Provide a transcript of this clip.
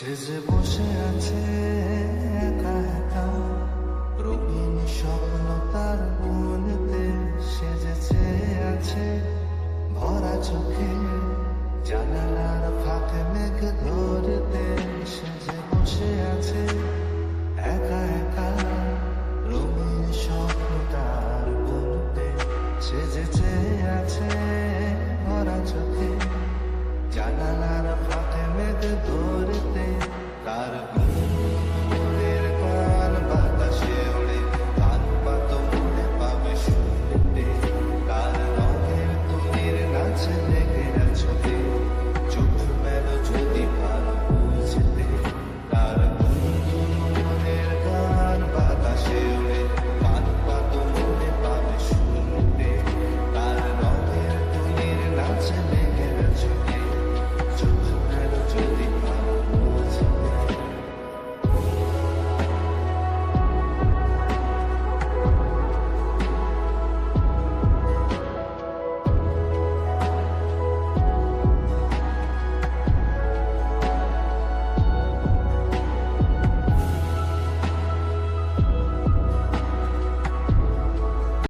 সে যে বসে আছে একা একা, রঙিন স্বপ্ন তার মনেতে সেজেছে আছে ভরা চোখে, জানালার ফাঁকে মেঘ ধরতে। সে যে বসে আছে একা একা, রঙিন স্বপ্ন তার মনেতে সেজেছে আছে ভরা চোখে, জানালার ফাঁকে মেঘ ধরতে। তার